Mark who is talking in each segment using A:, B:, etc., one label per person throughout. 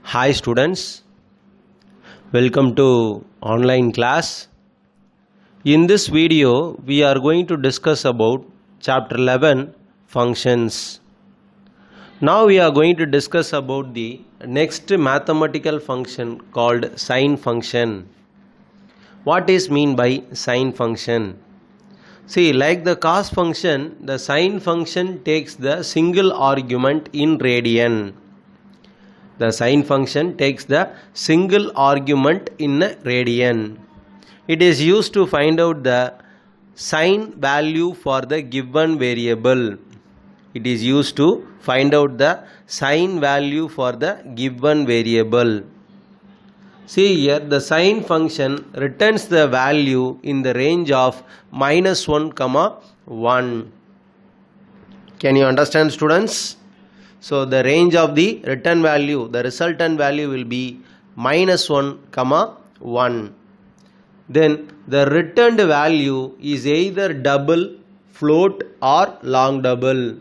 A: Hi students, welcome to online class. In this video, we are going to discuss about chapter 11 functions. Now we are going to discuss about the next mathematical function called sine function. What is mean by sine function? See, like the cos function, the sine function takes the single argument in radian. The sine function takes the single argument in a radian. It is used to find out the sine value for the given variable. It is used to find out the sine value for the given variable. See here, the sine function returns the value in the range of -1, 1. Can you understand, students? So the range of the return value, the resultant value will be -1, 1. Then the returned value is either double, float or long double.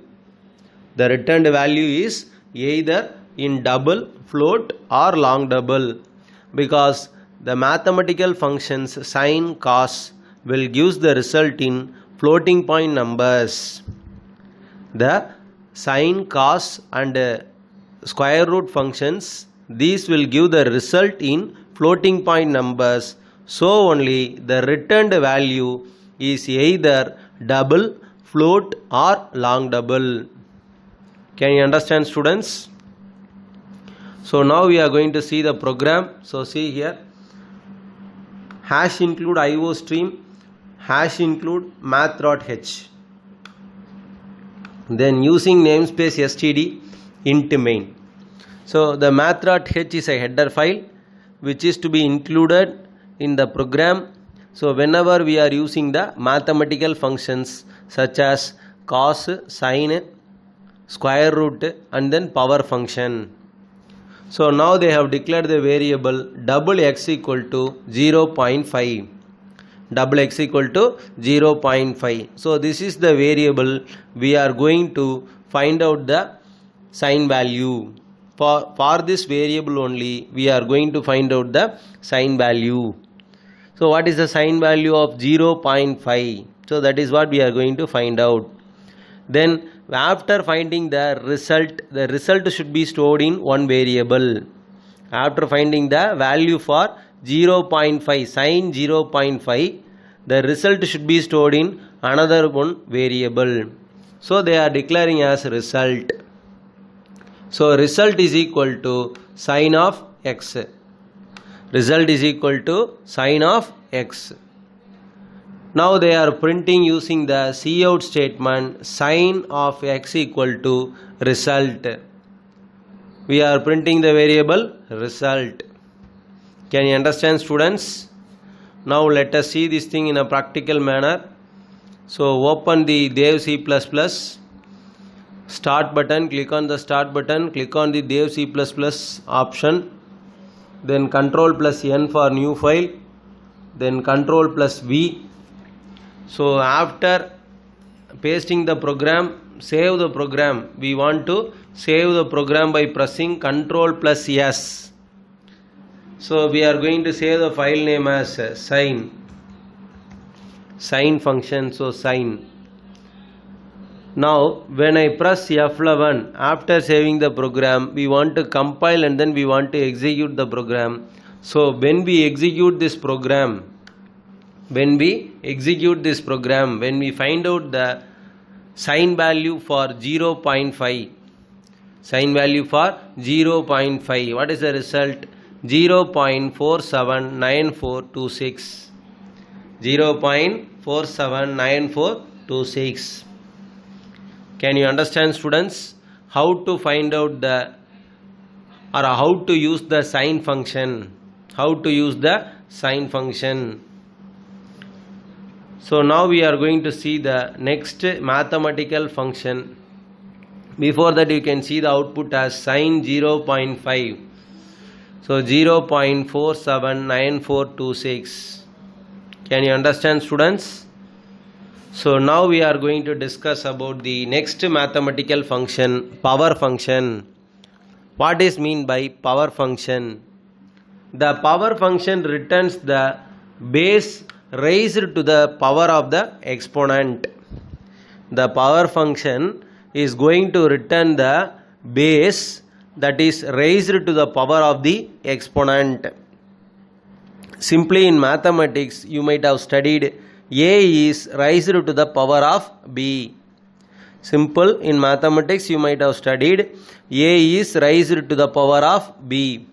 A: The returned value is either in double, float or long double, because the mathematical functions sine, cos will give the result in floating point numbers. The sine, cos and square root functions, these will give the result in floating point numbers. So only the returned value is either double, float or long double. Can you understand, students? So now we are going to see the program. So see here, hash include IO stream, hash include math.h. Then using namespace std int main. So the math.h is a header file which is to be included in the program. So whenever we are using the mathematical functions such as cos, sine, square root and then power function. So now they have declared the variable double x equal to 0.5. Double x equal to 0.5. So this is the variable we are going to find out the sine value. For this variable only we are going to find out the sine value. So what is the sine value of 0.5? So that is what we are going to find out. Then after finding the result should be stored in one variable. After finding the value for 0.5, sine 0.5, the result should be stored in another one variable. So they are declaring as result. So result is equal to sine of x. Result is equal to sine of x. Now they are printing using the cout statement sine of x equal to result. We are printing the variable result. Can you understand, students? Now let us see this thing in a practical manner. So open the Dev C++, start button, click on the start button, click on the Dev C++ option, then Ctrl+N for new file, then Ctrl+V. So after pasting the program, save the program. We want to save the program by pressing Ctrl+S. So we are going to save the file name as sine function. So sine. Now when I press F11 after saving the program, we want to compile and then we want to execute the program. So when we execute this program, when we find out the sine value for 0.5, sine value for 0.5, what is the result? 0.479426. 0.479426. Can you understand, students, how to find out the or how to use the sine function? How to use the sine function? So now we are going to see the next mathematical function. Before that you can see the output as sine 0.5. So 0.479426. Can you understand, students? So now we are going to discuss about the next mathematical function, power function. What is mean by power function? The power function returns the base raised to the power of the exponent. The power function is going to return the base that is raised to the power of the exponent. Simply in mathematics, you might have studied A is raised to the power of B. Simple, in mathematics you might have studied A is raised to the power of B.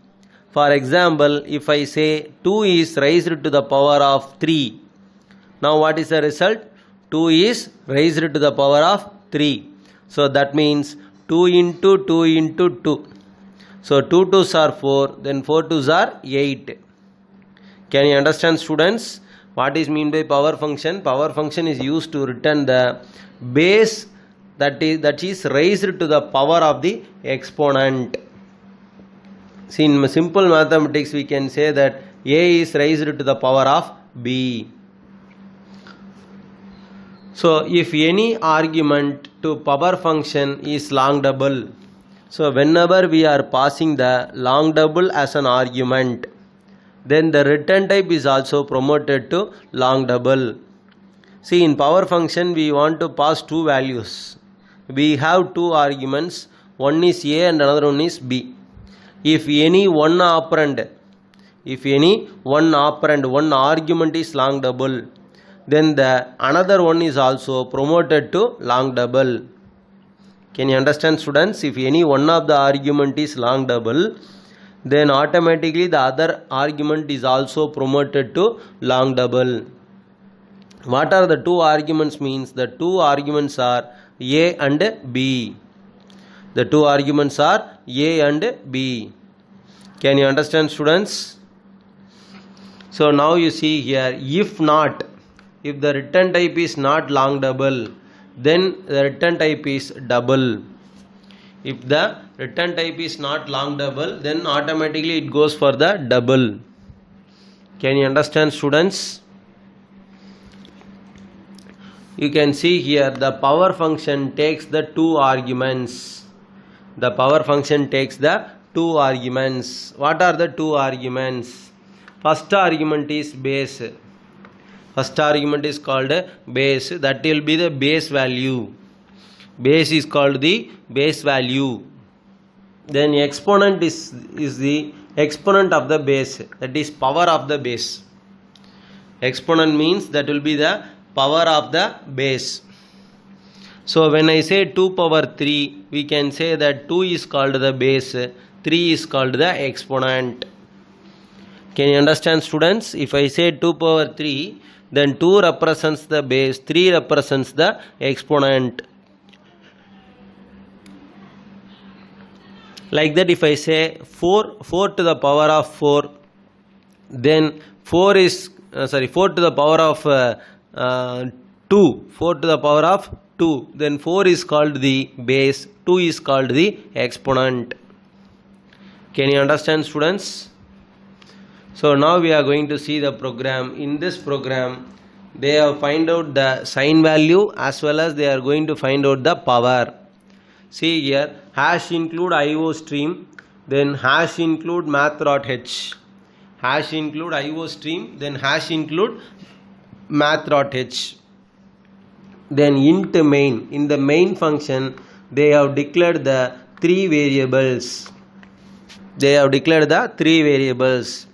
A: For example, if I say 2 is raised to the power of 3. Now what is the result? 2 is raised to the power of 3. So that means 2 into 2 into 2. So 2 2s are 4, then 4 2s are 8. Can you understand, students? What is mean by power function? Power function is used to return the base that is raised to the power of the exponent. See, in simple mathematics we can say that A is raised to the power of B. So if any argument to power function is long double, so whenever we are passing the long double as an argument, then the return type is also promoted to long double. See, in power function we want to pass two values. We have two arguments, one is A and another one is B. If any one argument is long double, then the another one is also promoted to long double. Can you understand, students? If any one of the argument is long double, then automatically the other argument is also promoted to long double. What are the two arguments means? The two arguments are A and B. The two arguments are A and B. Can you understand, students? So now you see here, if the return type is not long double, then the return type is double. If the return type is not long double, then automatically it goes for the double. Can you understand, students? You can see here the power function takes the two arguments. The power function takes the two arguments. What are the two arguments? First argument is base. First argument is called base. That will be the base value. Base is called the base value. Then exponent is the exponent of the base. That is power of the base. Exponent means that will be the power of the base. So when I say 2 power 3, we can say that 2 is called the base, 3 is called the exponent. Can you understand, students? If I say 2 power 3, then 2 represents the base, 3 represents the exponent. Like that, if I say 4 to the power of 4, then 4 to the power of 2, 4 to the power of 2, then 4 is called the base, 2 is called the exponent. Can you understand, students? So now we are going to see the program. In this program, they have find out the sign value as well as they are going to find out the power. See here, hash include IO stream, then hash include math.h. Hash include IO stream, then hash include math.h. Then int main. In the main function, they have declared the three variables. They have declared the three variables.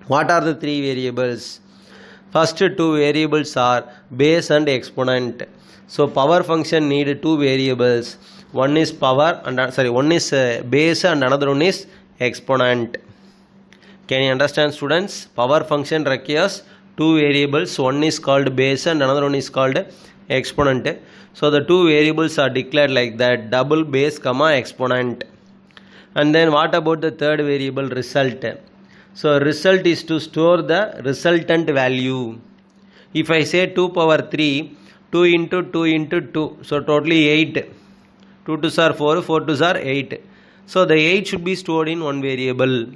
A: What are the three variables? First two variables are base and exponent. So power function need two variables. One is one is base and another one is exponent. Can you understand, students? Power function requires two variables. One is called base and another one is called exponent. So the two variables are declared like that, double base comma exponent. And then what about the third variable, result? So result is to store the resultant value. If I say 2 power 3, 2 into 2 into 2, so totally 8. 2 2s are 4, 4 2s are 8. So the 8 should be stored in one variable.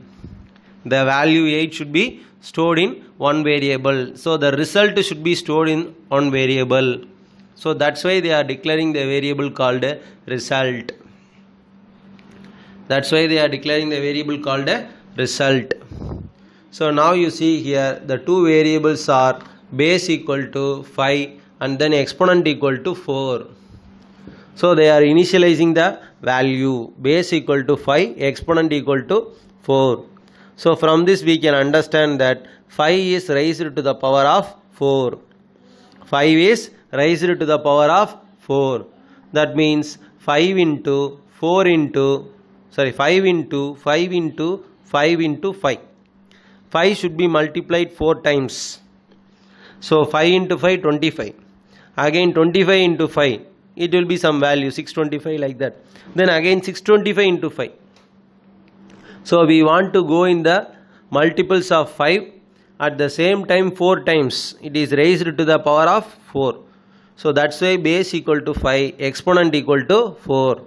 A: The value 8 should be stored in one variable. So the result should be stored in one variable. So that's why they are declaring the variable called result. That's why they are declaring the variable called a result. So now you see here the two variables are base equal to 5 and then exponent equal to 4. So they are initializing the value base equal to 5, exponent equal to 4. So from this we can understand that 5 is raised to the power of 4. 5 is raised to the power of 4. That means 5 into 5 into 5 into 5 into 5. 5 should be multiplied 4 times. So 5 into 5, 25. Again 25 into 5. It will be some value 625 like that. Then again 625 into 5. So we want to go in the multiples of 5 at the same time 4 times. It is raised to the power of 4. So that's why base equal to 5, exponent equal to 4.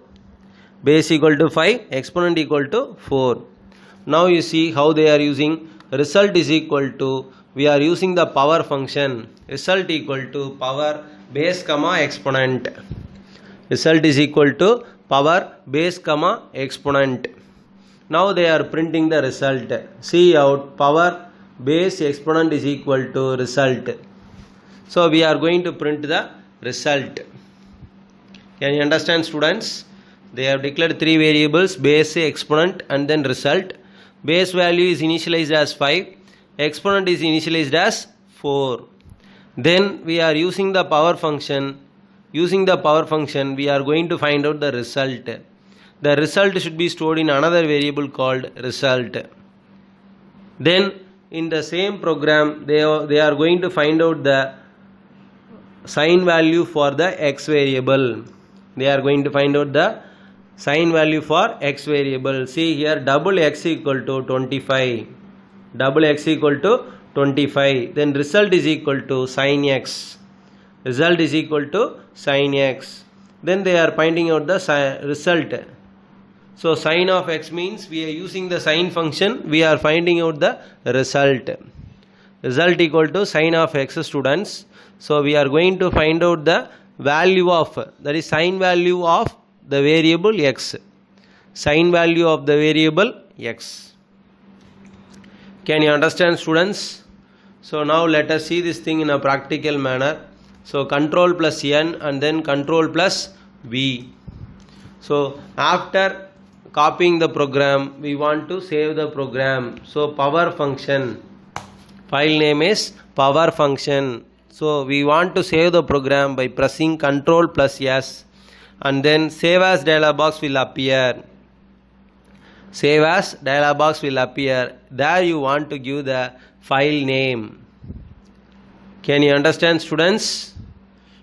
A: Base equal to 5, exponent equal to 4. Now you see how they are using result is equal to, we are using the power function. Result equal to power base comma exponent. Result is equal to power base comma exponent. Now they are printing the result. See out power base exponent is equal to result. So we are going to print the result. Can you understand, students? They have declared three variables, base, exponent and then result. Base value is initialized as 5. Exponent is initialized as 4. Then we are using the power function. Using the power function, we are going to find out the result. The result should be stored in another variable called result. Then in the same program, they are going to find out the sign value for the x variable. They are going to find out the sign value for x variable. See here, double x equal to 25. Double x equal to 25. Then result is equal to sin x. Result is equal to sin x. Then they are finding out the result. So sin of x means we are using the sin function. We are finding out the result. Result equal to sin of x, students. So we are going to find out the value of, that is sin value of the variable x. Sin value of the variable x. Can you understand, students? So now let us see this thing in a practical manner. So control plus n and then control plus v. So after copying the program, we want to save the program. So power function. File name is power function. So we want to save the program by pressing control plus s. And then save as dialog box will appear. Save as dialog box will appear. There you want to give the file name. Can you understand, students?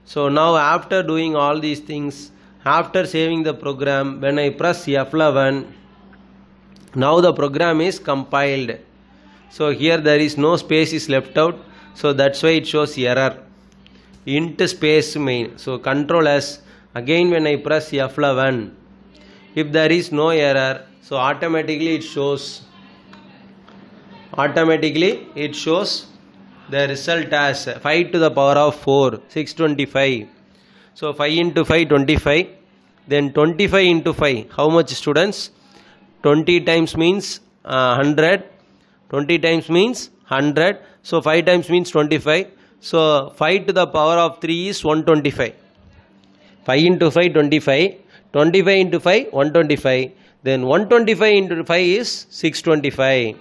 A: So now after doing all these things, after saving the program, when I press F11, now the program is compiled. So here there is no space is left out. So that's why it shows error. Int space main. So control S. Again when I press F11, if there is no error, so automatically it shows the result as 5 to the power of 4, 625. So 5 into 5, 25. Then 25 into 5, how much, students? 20 times means 100. 20 times means 100. So 5 times means 25. So 5 to the power of 3 is 125. 5 into 5, 25. 25 into 5, 125. Then 125 into 5 is 625.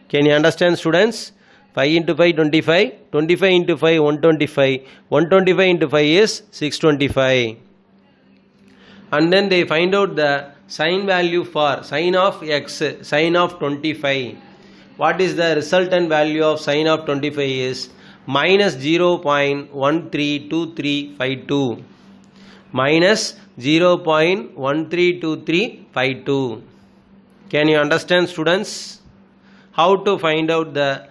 A: Can you understand, students? 5 into 5, 25. 25 into 5, 125. 125 into 5 is 625. And then they find out the sign value for sign of x, sign of 25. What is the resultant value of sign of 25 is minus 0.132352. Minus 0.132352. Can you understand, students? How to find out the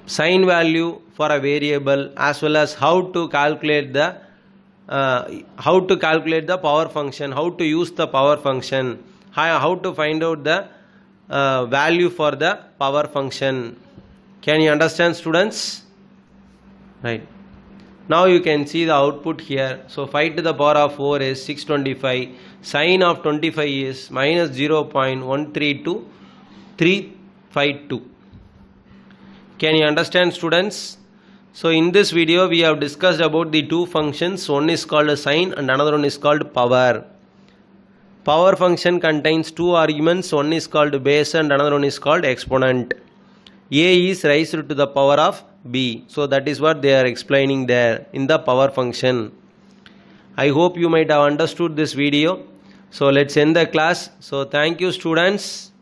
A: sign value for a variable, as well as how to calculate the power function, how to use the power function, how to find out the value for the power function. Can you understand, students? Right. Now you can see the output here. So 5 to the power of 4 is 625. Sine of 25 is minus 0.132352. Can you understand, students? So in this video we have discussed about the two functions. One is called sine and another one is called power. Power function contains two arguments. One is called base and another one is called exponent. A is raised to the power of b. So that is what they are explaining there in the power function. I hope you might have understood this video. So let's end the class. So thank you, students.